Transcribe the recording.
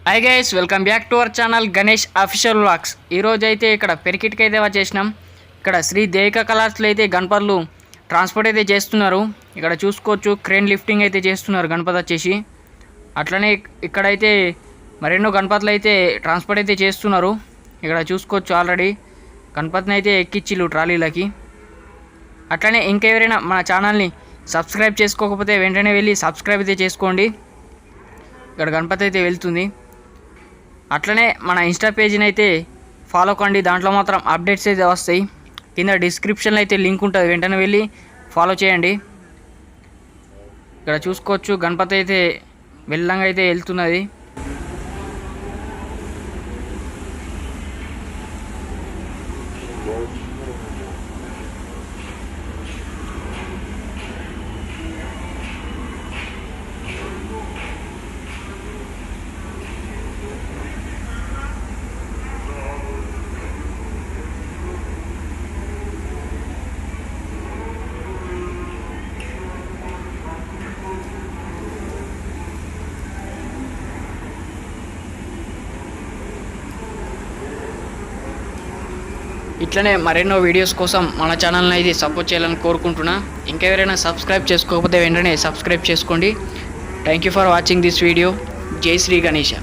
Hi guys, welcome back to our channel Ganesh official vlogs. ఈరోజు అయితే ఇక్కడ పెరికిట్కి అయితే వచ్చేసినాం. ఇక్కడ శ్రీ దేవిక కళాస్లో అయితే గణపతులు ట్రాన్స్పోర్ట్ అయితే చేస్తున్నారు. ఇక్కడ చూసుకోవచ్చు, క్రేన్ లిఫ్టింగ్ అయితే చేస్తున్నారు గణపతి వచ్చేసి. అట్లనే ఇక్కడైతే మరెన్నో గణపతులు అయితే ట్రాన్స్పోర్ట్ అయితే చేస్తున్నారు. ఇక్కడ చూసుకోవచ్చు, ఆల్రెడీ గణపతిని అయితే ఎక్కిచ్చిళ్ళు ట్రాలీలకి. అట్లనే ఇంకెవరైనా మన ఛానల్ని సబ్స్క్రైబ్ చేసుకోకపోతే వెంటనే వెళ్ళి సబ్స్క్రైబ్ అయితే చేసుకోండి. ఇక్కడ గణపతి అయితే వెళ్తుంది. అట్లనే మన ఇన్స్టా పేజీని అయితే ఫాలో కండి, దాంట్లో మాత్రం అప్డేట్స్ అయితే వస్తాయి. కింద డిస్క్రిప్షన్లో అయితే లింక్ ఉంటుంది, వెంటనే వెళ్ళి ఫాలో చేయండి. ఇక్కడ చూసుకోవచ్చు, గణపతి అయితే వెళ్ళంగా అయితే వెళ్తున్నది. ఇట్లనే మరెన్నో వీడియోస్ కోసం మన ఛానల్ని అయితే సపోర్ట్ చేయాలని కోరుకుంటున్నా. ఇంకెవరైనా సబ్స్క్రైబ్ చేసుకోకపోతే వెంటనే సబ్స్క్రైబ్ చేసుకోండి. Thank you for watching this video. జై శ్రీ గణేష.